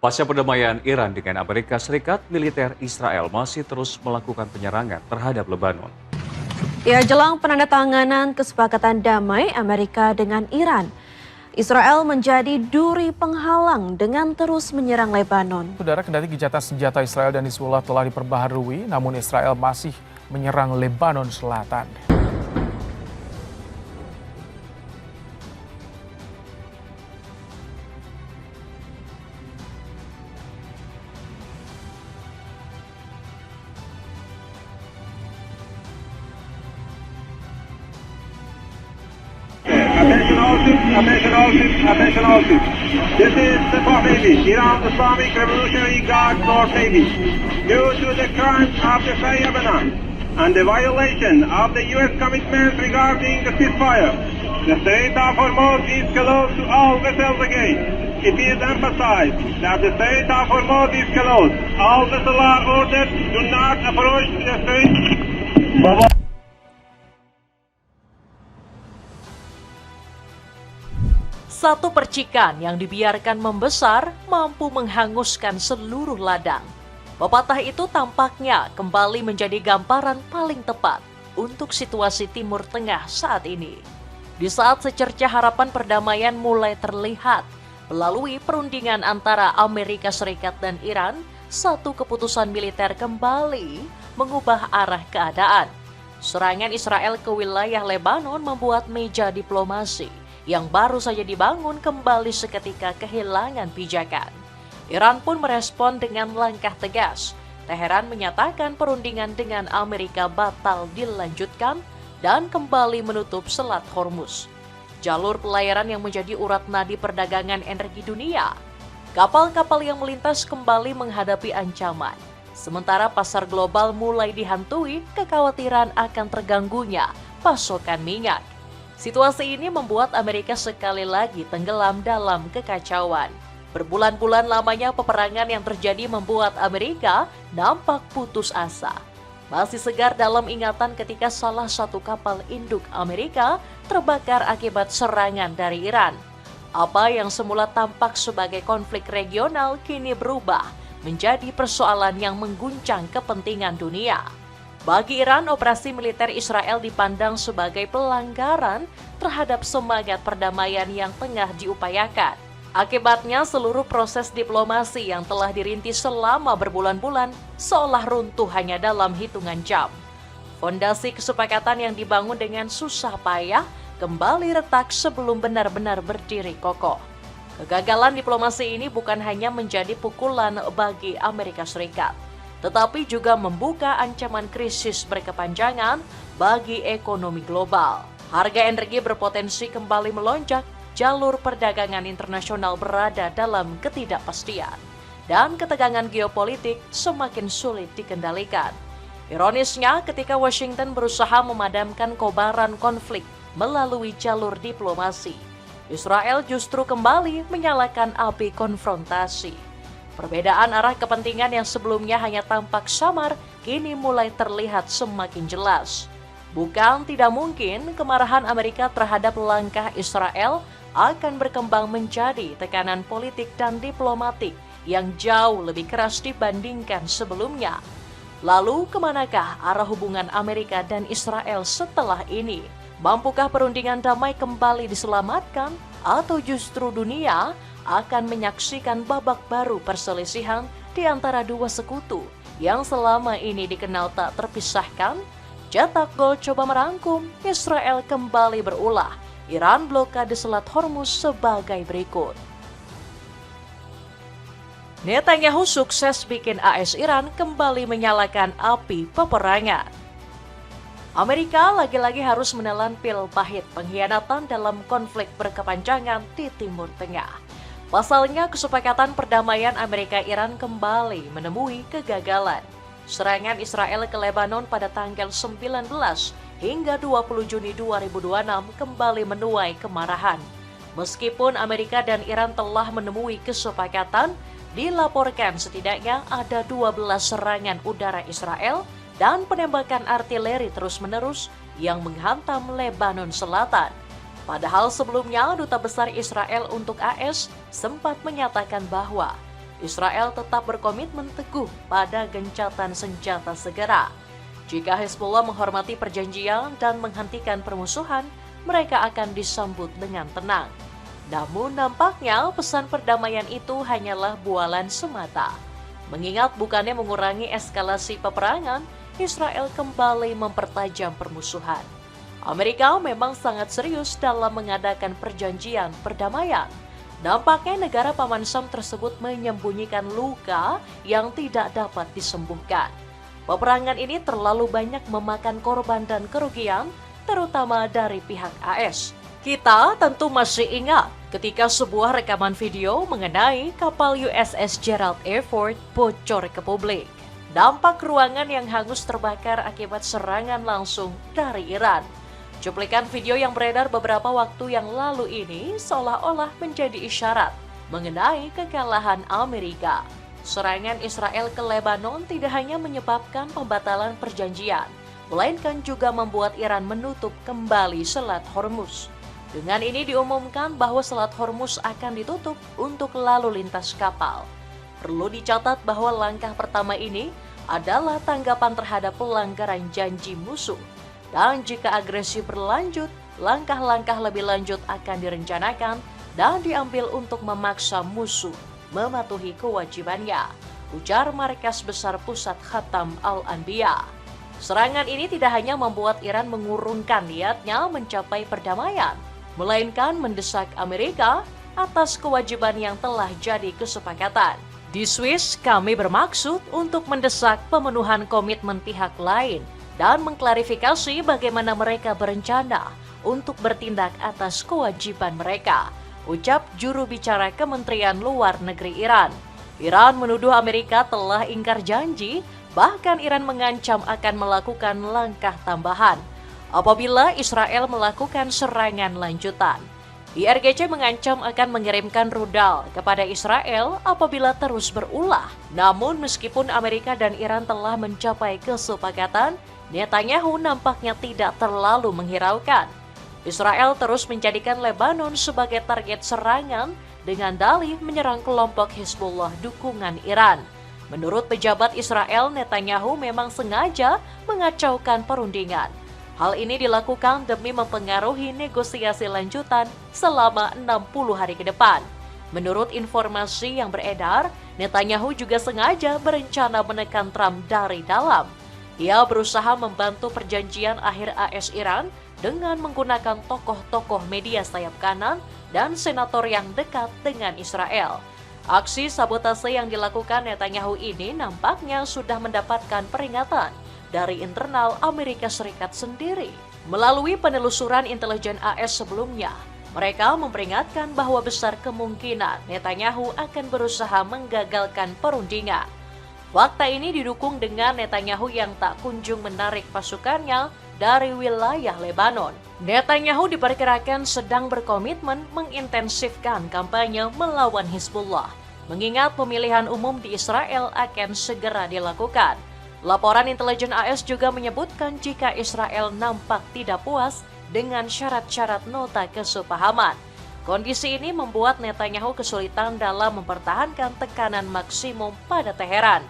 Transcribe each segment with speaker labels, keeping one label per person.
Speaker 1: Pasca perdamaian Iran dengan Amerika Serikat, militer Israel masih terus melakukan penyerangan terhadap Lebanon.
Speaker 2: Ya, jelang penandatanganan kesepakatan damai Amerika dengan Iran, Israel menjadi duri penghalang dengan terus menyerang Lebanon.
Speaker 3: Saudara, kendati gencatan senjata Israel dan Hizbullah telah diperbaharui, namun Israel masih menyerang Lebanon Selatan.
Speaker 4: Attention all ships. This is the North Navy, Iran Islamic Revolutionary Guard North Navy. Due to the crimes of the Lebanon and the violation of the U.S. commitments regarding the ceasefire, the Strait of Hormuz is closed to all vessels again. It is emphasized that the Strait of Hormuz is closed. All vessels are ordered to not approach the strait.
Speaker 5: Satu percikan yang dibiarkan membesar mampu menghanguskan seluruh ladang. Pepatah itu tampaknya kembali menjadi gambaran paling tepat untuk situasi Timur Tengah saat ini. Di saat secerca harapan perdamaian mulai terlihat melalui perundingan antara Amerika Serikat dan Iran, satu keputusan militer kembali mengubah arah keadaan. Serangan Israel ke wilayah Lebanon membuat meja diplomasi yang baru saja dibangun kembali seketika kehilangan pijakan. Iran pun merespon dengan langkah tegas. Teheran menyatakan perundingan dengan Amerika batal dilanjutkan dan kembali menutup Selat Hormuz, jalur pelayaran yang menjadi urat nadi perdagangan energi dunia. Kapal-kapal yang melintas kembali menghadapi ancaman. Sementara pasar global mulai dihantui kekhawatiran akan terganggunya pasokan minyak. Situasi ini membuat Amerika sekali lagi tenggelam dalam kekacauan. Berbulan-bulan lamanya peperangan yang terjadi membuat Amerika nampak putus asa. Masih segar dalam ingatan ketika salah satu kapal induk Amerika terbakar akibat serangan dari Iran. Apa yang semula tampak sebagai konflik regional kini berubah menjadi persoalan yang mengguncang kepentingan dunia. Bagi Iran, operasi militer Israel dipandang sebagai pelanggaran terhadap semangat perdamaian yang tengah diupayakan. Akibatnya, seluruh proses diplomasi yang telah dirintis selama berbulan-bulan seolah runtuh hanya dalam hitungan jam. Fondasi kesepakatan yang dibangun dengan susah payah kembali retak sebelum benar-benar berdiri kokoh. Kegagalan diplomasi ini bukan hanya menjadi pukulan bagi Amerika Serikat, tetapi juga membuka ancaman krisis berkepanjangan bagi ekonomi global. Harga energi berpotensi kembali melonjak, jalur perdagangan internasional berada dalam ketidakpastian, dan ketegangan geopolitik semakin sulit dikendalikan. Ironisnya, ketika Washington berusaha memadamkan kobaran konflik melalui jalur diplomasi, Israel justru kembali menyalakan api konfrontasi. Perbedaan arah kepentingan yang sebelumnya hanya tampak samar, kini mulai terlihat semakin jelas. Bukan tidak mungkin kemarahan Amerika terhadap langkah Israel akan berkembang menjadi tekanan politik dan diplomatik yang jauh lebih keras dibandingkan sebelumnya. Lalu kemanakah arah hubungan Amerika dan Israel setelah ini? Mampukah perundingan damai kembali diselamatkan atau justru dunia akan menyaksikan babak baru perselisihan di antara dua sekutu yang selama ini dikenal tak terpisahkan? Cetak Gol coba merangkum, Israel kembali berulah, Iran blokade Selat Hormuz sebagai berikut. Netanyahu sukses bikin AS Iran kembali menyalakan api peperangan. Amerika lagi-lagi harus menelan pil pahit pengkhianatan dalam konflik berkepanjangan di Timur Tengah. Pasalnya, kesepakatan perdamaian Amerika-Iran kembali menemui kegagalan. Serangan Israel ke Lebanon pada tanggal 19 hingga 20 Juni 2026 kembali menuai kemarahan. Meskipun Amerika dan Iran telah menemui kesepakatan, dilaporkan setidaknya ada 12 serangan udara Israel dan penembakan artileri terus-menerus yang menghantam Lebanon Selatan. Padahal sebelumnya Duta Besar Israel untuk AS sempat menyatakan bahwa Israel tetap berkomitmen teguh pada gencatan senjata segera. Jika Hezbollah menghormati perjanjian dan menghentikan permusuhan, mereka akan disambut dengan tenang. Namun nampaknya pesan perdamaian itu hanyalah bualan semata. Mengingat bukannya mengurangi eskalasi peperangan, Israel kembali mempertajam permusuhan. Amerika memang sangat serius dalam mengadakan perjanjian perdamaian. Nampaknya negara paman Sam tersebut menyembunyikan luka yang tidak dapat disembuhkan. Peperangan ini terlalu banyak memakan korban dan kerugian, terutama dari pihak AS. Kita tentu masih ingat ketika sebuah rekaman video mengenai kapal USS Gerald R. Ford bocor ke publik. Dampak ruangan yang hangus terbakar akibat serangan langsung dari Iran. Cuplikan video yang beredar beberapa waktu yang lalu ini seolah-olah menjadi isyarat mengenai kekalahan Amerika. Serangan Israel ke Lebanon tidak hanya menyebabkan pembatalan perjanjian, melainkan juga membuat Iran menutup kembali Selat Hormuz. Dengan ini diumumkan bahwa Selat Hormuz akan ditutup untuk lalu lintas kapal. Perlu dicatat bahwa langkah pertama ini adalah tanggapan terhadap pelanggaran janji musuh. Dan jika agresi berlanjut, langkah-langkah lebih lanjut akan direncanakan dan diambil untuk memaksa musuh mematuhi kewajibannya, ujar Markas Besar Pusat Khatam Al-Anbiya. Serangan ini tidak hanya membuat Iran mengurungkan niatnya mencapai perdamaian, melainkan mendesak Amerika atas kewajiban yang telah jadi kesepakatan. Di Swiss, kami bermaksud untuk mendesak pemenuhan komitmen pihak lain dan mengklarifikasi bagaimana mereka berencana untuk bertindak atas kewajiban mereka, ucap juru bicara Kementerian Luar Negeri Iran. Iran menuduh Amerika telah ingkar janji, bahkan Iran mengancam akan melakukan langkah tambahan apabila Israel melakukan serangan lanjutan. IRGC mengancam akan mengirimkan rudal kepada Israel apabila terus berulah. Namun meskipun Amerika dan Iran telah mencapai kesepakatan, Netanyahu nampaknya tidak terlalu menghiraukan. Israel terus menjadikan Lebanon sebagai target serangan dengan dalih menyerang kelompok Hezbollah dukungan Iran. Menurut pejabat Israel, Netanyahu memang sengaja mengacaukan perundingan. Hal ini dilakukan demi mempengaruhi negosiasi lanjutan selama 60 hari ke depan. Menurut informasi yang beredar, Netanyahu juga sengaja berencana menekan Trump dari dalam. Ia berusaha membantu perjanjian akhir AS Iran dengan menggunakan tokoh-tokoh media sayap kanan dan senator yang dekat dengan Israel. Aksi sabotase yang dilakukan Netanyahu ini nampaknya sudah mendapatkan peringatan dari internal Amerika Serikat sendiri. Melalui penelusuran intelijen AS sebelumnya, mereka memperingatkan bahwa besar kemungkinan Netanyahu akan berusaha menggagalkan perundingan. Fakta ini didukung dengan Netanyahu yang tak kunjung menarik pasukannya dari wilayah Lebanon. Netanyahu diperkirakan sedang berkomitmen mengintensifkan kampanye melawan Hizbullah, mengingat pemilihan umum di Israel akan segera dilakukan. Laporan intelijen AS juga menyebutkan jika Israel nampak tidak puas dengan syarat-syarat nota kesepahaman. Kondisi ini membuat Netanyahu kesulitan dalam mempertahankan tekanan maksimum pada Teheran.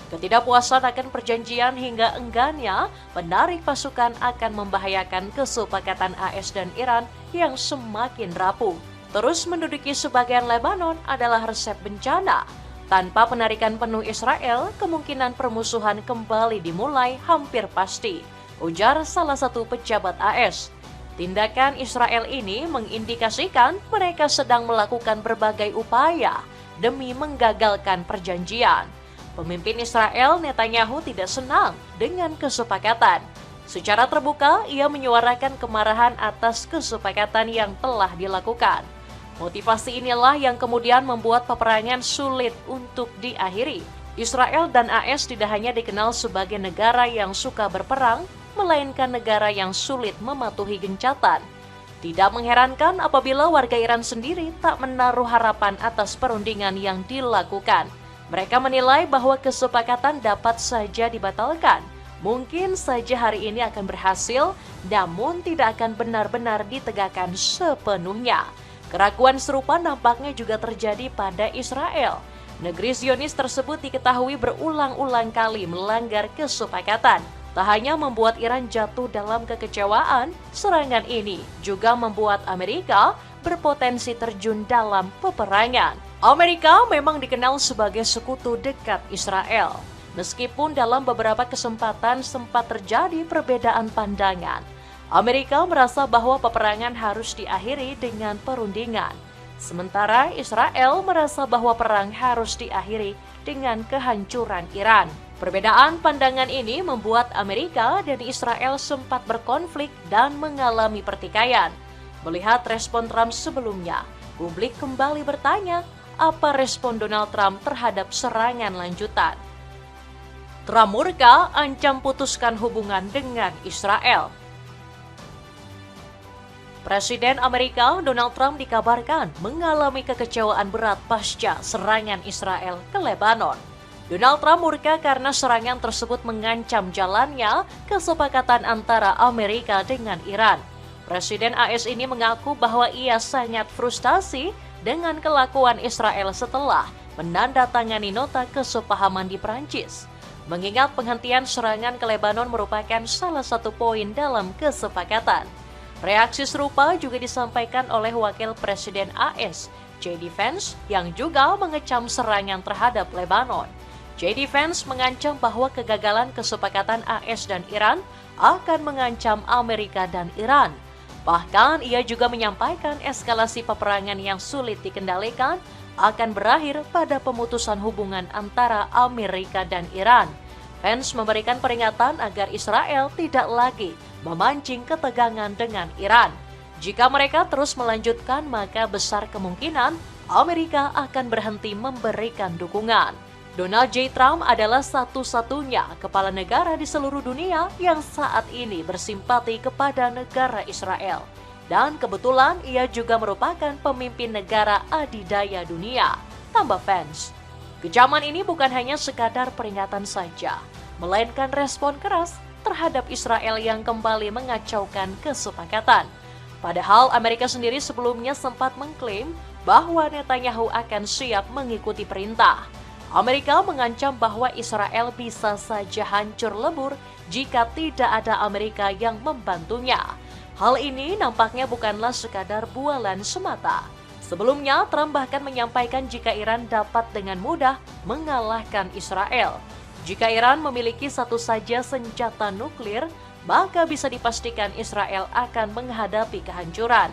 Speaker 5: Ketidakpuasan akan perjanjian hingga enggannya menarik pasukan akan membahayakan kesepakatan AS dan Iran yang semakin rapuh. Terus menduduki sebagian Lebanon adalah resep bencana. Tanpa penarikan penuh Israel, kemungkinan permusuhan kembali dimulai hampir pasti, ujar salah satu pejabat AS. Tindakan Israel ini mengindikasikan mereka sedang melakukan berbagai upaya demi menggagalkan perjanjian. Pemimpin Israel, Netanyahu, tidak senang dengan kesepakatan. Secara terbuka, ia menyuarakan kemarahan atas kesepakatan yang telah dilakukan. Motivasi inilah yang kemudian membuat peperangan sulit untuk diakhiri. Israel dan AS tidak hanya dikenal sebagai negara yang suka berperang, melainkan negara yang sulit mematuhi gencatan. Tidak mengherankan apabila warga Iran sendiri tak menaruh harapan atas perundingan yang dilakukan. Mereka menilai bahwa kesepakatan dapat saja dibatalkan. Mungkin saja hari ini akan berhasil, namun tidak akan benar-benar ditegakkan sepenuhnya. Keraguan serupa nampaknya juga terjadi pada Israel. Negeri Zionis tersebut diketahui berulang-ulang kali melanggar kesepakatan. Tak hanya membuat Iran jatuh dalam kekecewaan, serangan ini juga membuat Amerika berpotensi terjun dalam peperangan. Amerika memang dikenal sebagai sekutu dekat Israel. Meskipun dalam beberapa kesempatan sempat terjadi perbedaan pandangan, Amerika merasa bahwa peperangan harus diakhiri dengan perundingan. Sementara Israel merasa bahwa perang harus diakhiri dengan kehancuran Iran. Perbedaan pandangan ini membuat Amerika dan Israel sempat berkonflik dan mengalami pertikaian. Melihat respon Trump sebelumnya, publik kembali bertanya, apa respon Donald Trump terhadap serangan lanjutan? Trump murka, ancam putuskan hubungan dengan Israel. Presiden Amerika Donald Trump dikabarkan mengalami kekecewaan berat pasca serangan Israel ke Lebanon. Donald Trump murka karena serangan tersebut mengancam jalannya kesepakatan antara Amerika dengan Iran. Presiden AS ini mengaku bahwa ia sangat frustasi dengan kelakuan Israel setelah menandatangani nota kesepahaman di Prancis. Mengingat penghentian serangan ke Lebanon merupakan salah satu poin dalam kesepakatan. Reaksi serupa juga disampaikan oleh Wakil Presiden AS, J.D. Vance, yang juga mengecam serangan terhadap Lebanon. J.D. Vance mengancam bahwa kegagalan kesepakatan AS dan Iran akan mengancam Amerika dan Iran. Bahkan ia juga menyampaikan eskalasi peperangan yang sulit dikendalikan akan berakhir pada pemutusan hubungan antara Amerika dan Iran. Vance memberikan peringatan agar Israel tidak lagi memancing ketegangan dengan Iran. Jika mereka terus melanjutkan, maka besar kemungkinan Amerika akan berhenti memberikan dukungan. Donald J. Trump adalah satu-satunya kepala negara di seluruh dunia yang saat ini bersimpati kepada negara Israel. Dan kebetulan ia juga merupakan pemimpin negara adidaya dunia, tambah Vance. Kecaman ini bukan hanya sekadar peringatan saja, melainkan respon keras terhadap Israel yang kembali mengacaukan kesepakatan. Padahal Amerika sendiri sebelumnya sempat mengklaim bahwa Netanyahu akan siap mengikuti perintah. Amerika mengancam bahwa Israel bisa saja hancur lebur jika tidak ada Amerika yang membantunya. Hal ini nampaknya bukanlah sekadar bualan semata. Sebelumnya, Trump bahkan menyampaikan jika Iran dapat dengan mudah mengalahkan Israel. Jika Iran memiliki satu saja senjata nuklir, maka bisa dipastikan Israel akan menghadapi kehancuran.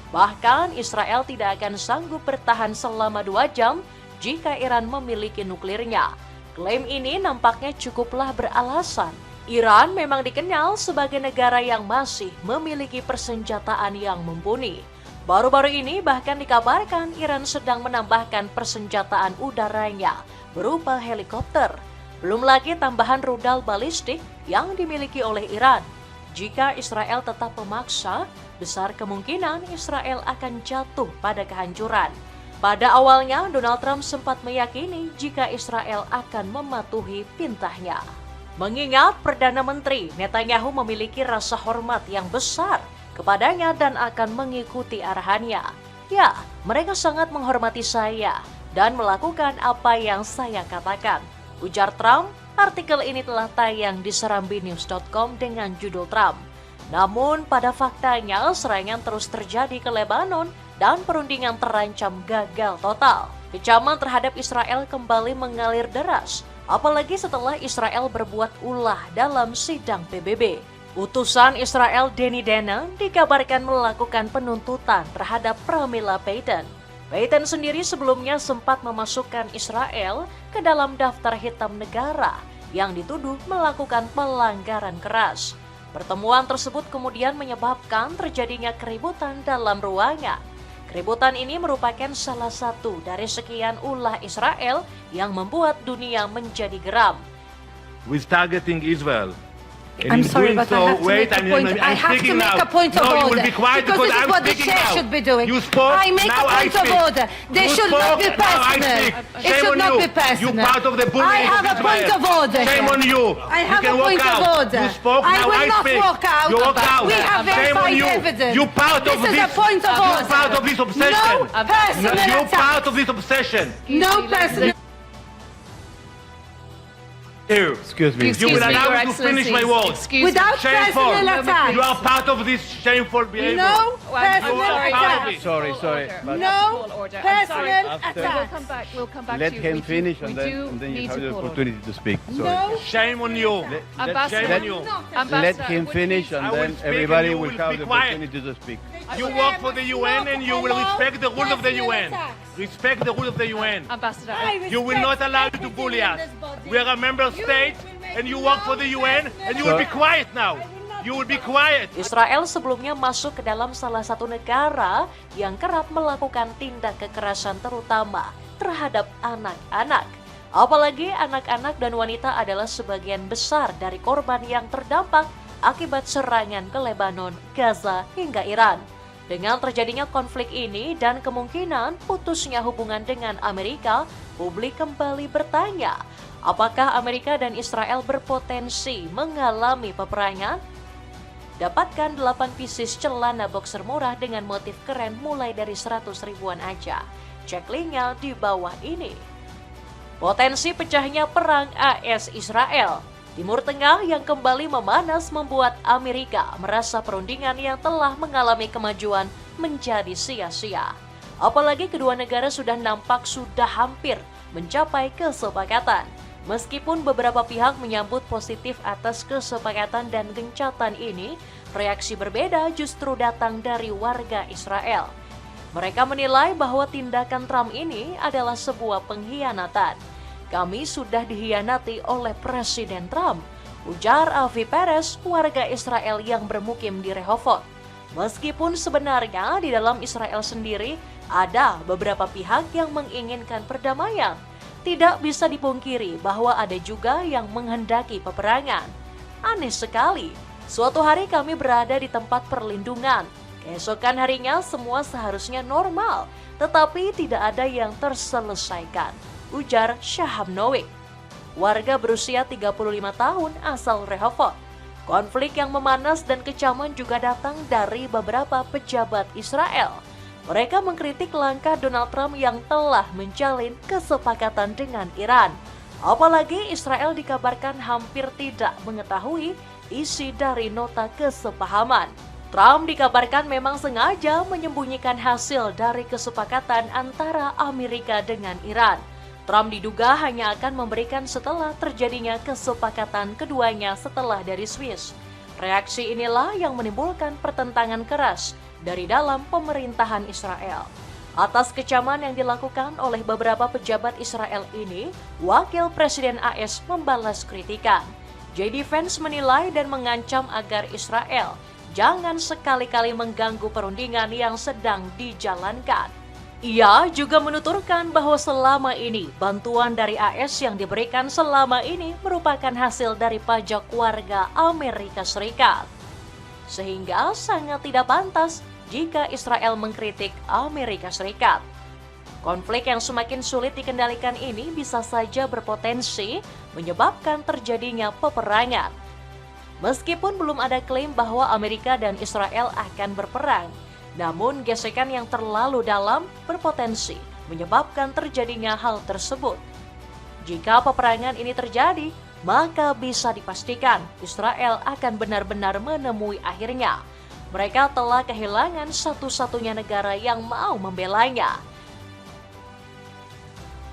Speaker 5: Bahkan Israel tidak akan sanggup bertahan selama 2 jam jika Iran memiliki nuklirnya. Klaim ini nampaknya cukuplah beralasan. Iran memang dikenal sebagai negara yang masih memiliki persenjataan yang mumpuni. Baru-baru ini bahkan dikabarkan Iran sedang menambahkan persenjataan udaranya berupa helikopter. Belum lagi tambahan rudal balistik yang dimiliki oleh Iran. Jika Israel tetap memaksa, besar kemungkinan Israel akan jatuh pada kehancuran. Pada awalnya, Donald Trump sempat meyakini jika Israel akan mematuhi perintahnya. Mengingat Perdana Menteri Netanyahu memiliki rasa hormat yang besar kepadanya dan akan mengikuti arahannya. Ya, mereka sangat menghormati saya dan melakukan apa yang saya katakan, ujar Trump. Artikel ini telah tayang di serambinews.com dengan judul Trump. Namun pada faktanya serangan terus terjadi ke Lebanon dan perundingan terancam gagal total. Kecaman terhadap Israel kembali mengalir deras, apalagi setelah Israel berbuat ulah dalam sidang PBB. Utusan Israel Danny Danon dikabarkan melakukan penuntutan terhadap Pramila Patten. Patten sendiri sebelumnya sempat memasukkan Israel ke dalam daftar hitam negara yang dituduh melakukan pelanggaran keras. Pertemuan tersebut kemudian menyebabkan terjadinya keributan dalam ruangan. Keributan ini merupakan salah satu dari sekian ulah Israel yang membuat dunia menjadi geram.
Speaker 6: With targeting Israel. And
Speaker 7: I'm
Speaker 6: in
Speaker 7: sorry,
Speaker 6: doing
Speaker 7: but
Speaker 6: so,
Speaker 7: I have to
Speaker 6: wait,
Speaker 7: make a
Speaker 6: I'm
Speaker 7: point. I have to
Speaker 6: speaking
Speaker 7: make
Speaker 6: now.
Speaker 7: a point of
Speaker 6: No, you
Speaker 7: order.
Speaker 6: will be quiet
Speaker 7: because
Speaker 6: because
Speaker 7: this is
Speaker 6: I'm
Speaker 7: what the
Speaker 6: speaking
Speaker 7: chair
Speaker 6: now.
Speaker 7: should be doing.
Speaker 6: You spoke,
Speaker 7: I make
Speaker 6: now
Speaker 7: a point
Speaker 6: I
Speaker 7: of
Speaker 6: speak.
Speaker 7: order. They
Speaker 6: You
Speaker 7: should not
Speaker 6: spoke,
Speaker 7: be
Speaker 6: now I
Speaker 7: personal.
Speaker 6: speak.
Speaker 7: It
Speaker 6: Shame
Speaker 7: should
Speaker 6: on
Speaker 7: not
Speaker 6: you.
Speaker 7: be personal.
Speaker 6: You part of the bullying
Speaker 7: I have
Speaker 6: of
Speaker 7: a point
Speaker 6: Israel.
Speaker 7: of order.
Speaker 6: Shame on you.
Speaker 7: I have
Speaker 6: you can
Speaker 7: a point
Speaker 6: walk
Speaker 7: of
Speaker 6: out.
Speaker 7: order.
Speaker 6: You spoke,
Speaker 7: I
Speaker 6: now
Speaker 7: will
Speaker 6: I
Speaker 7: not
Speaker 6: speak.
Speaker 7: walk out.
Speaker 6: You walk out.
Speaker 7: We have
Speaker 6: Shame on
Speaker 7: verified
Speaker 6: you.
Speaker 7: evidence.
Speaker 6: You part
Speaker 7: This
Speaker 6: of
Speaker 7: is
Speaker 6: this.
Speaker 7: a point of order.
Speaker 6: You part of this obsession.
Speaker 7: No personal
Speaker 6: You
Speaker 7: attack.
Speaker 6: part of this obsession.
Speaker 7: No personal.
Speaker 6: Excuse me. You will
Speaker 8: me,
Speaker 6: allow
Speaker 8: Your
Speaker 6: me to finish my
Speaker 8: Excellencies.
Speaker 6: words.
Speaker 8: Excuse
Speaker 7: Without
Speaker 6: Shameful.
Speaker 7: personal attack.
Speaker 6: You are part of this shameful behavior.
Speaker 7: No personal
Speaker 6: You are part of
Speaker 7: attack.
Speaker 6: it.
Speaker 9: Sorry. But
Speaker 7: No personal
Speaker 9: After-
Speaker 7: attack.
Speaker 8: We'll come back
Speaker 9: let
Speaker 8: to you.
Speaker 9: him
Speaker 8: We do-
Speaker 9: finish,
Speaker 8: we
Speaker 9: and
Speaker 8: do
Speaker 9: then you
Speaker 8: need
Speaker 9: have
Speaker 8: to
Speaker 9: the
Speaker 8: call order.
Speaker 9: opportunity to speak. Sorry.
Speaker 7: No.
Speaker 6: Shame on you.
Speaker 8: Ambassador,
Speaker 6: Shame on you.
Speaker 9: Let him finish, and
Speaker 6: I will
Speaker 9: then
Speaker 6: speak and
Speaker 9: everybody
Speaker 6: you
Speaker 9: will
Speaker 6: will
Speaker 9: have
Speaker 6: be
Speaker 9: the
Speaker 6: quiet.
Speaker 9: opportunity to speak.
Speaker 6: You work for the UN and you will respect the rules of the UN. Respect the rules of the UN.
Speaker 8: Ambassador,
Speaker 6: You will not allow you to bully us. We are a member state and you work for the UN and you will be quiet now. You will be quiet.
Speaker 5: Israel sebelumnya masuk ke dalam salah satu negara yang kerap melakukan tindak kekerasan terutama terhadap anak-anak. Apalagi anak-anak dan wanita adalah sebagian besar dari korban yang terdampak akibat serangan ke Lebanon, Gaza, hingga Iran. Dengan terjadinya konflik ini dan kemungkinan putusnya hubungan dengan Amerika, publik kembali bertanya, apakah Amerika dan Israel berpotensi mengalami peperangan? Dapatkan 8 pieces celana boxer murah dengan motif keren mulai dari 100 ribuan aja. Cek linknya di bawah ini. Potensi pecahnya perang AS-Israel. Timur Tengah yang kembali memanas membuat Amerika merasa perundingan yang telah mengalami kemajuan menjadi sia-sia. Apalagi kedua negara sudah hampir mencapai kesepakatan. Meskipun beberapa pihak menyambut positif atas kesepakatan dan gencatan ini, reaksi berbeda justru datang dari warga Israel. Mereka menilai bahwa tindakan Trump ini adalah sebuah pengkhianatan. Kami sudah dihianati oleh Presiden Trump, ujar Avi Peres, warga Israel yang bermukim di Rehovot. Meskipun sebenarnya di dalam Israel sendiri ada beberapa pihak yang menginginkan perdamaian, tidak bisa dipungkiri bahwa ada juga yang menghendaki peperangan. Aneh sekali, suatu hari kami berada di tempat perlindungan. Keesokan harinya semua seharusnya normal, tetapi tidak ada yang terselesaikan, ujar Shaham Nowick, warga berusia 35 tahun asal Rehovot. Konflik yang memanas dan kecaman juga datang dari beberapa pejabat Israel. Mereka mengkritik langkah Donald Trump yang telah menjalin kesepakatan dengan Iran. Apalagi Israel dikabarkan hampir tidak mengetahui isi dari nota kesepahaman. Trump dikabarkan memang sengaja menyembunyikan hasil dari kesepakatan antara Amerika dengan Iran. Trump diduga hanya akan memberikan setelah terjadinya kesepakatan keduanya setelah dari Swiss. Reaksi inilah yang menimbulkan pertentangan keras dari dalam pemerintahan Israel. Atas kecaman yang dilakukan oleh beberapa pejabat Israel ini, Wakil Presiden AS membalas kritikan. J.D. Vance menilai dan mengancam agar Israel jangan sekali-kali mengganggu perundingan yang sedang dijalankan. Ia juga menuturkan bahwa selama ini bantuan dari AS yang diberikan selama ini merupakan hasil dari pajak warga Amerika Serikat. Sehingga sangat tidak pantas jika Israel mengkritik Amerika Serikat. Konflik yang semakin sulit dikendalikan ini bisa saja berpotensi menyebabkan terjadinya peperangan. Meskipun belum ada klaim bahwa Amerika dan Israel akan berperang, namun gesekan yang terlalu dalam berpotensi menyebabkan terjadinya hal tersebut. Jika peperangan ini terjadi, maka bisa dipastikan Israel akan benar-benar menemui akhirnya. Mereka telah kehilangan satu-satunya negara yang mau membelanya.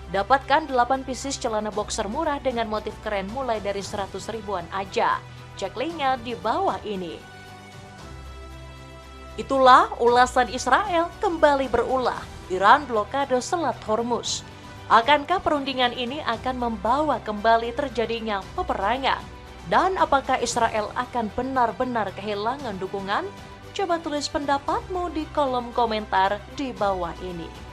Speaker 5: Dapatkan 8 pieces celana boxer murah dengan motif keren mulai dari 100 ribuan aja. Cek linknya di bawah ini. Itulah ulasan Israel kembali berulah. Iran blokade Selat Hormuz. Akankah perundingan ini akan membawa kembali terjadinya peperangan? Dan apakah Israel akan benar-benar kehilangan dukungan? Coba tulis pendapatmu di kolom komentar di bawah ini.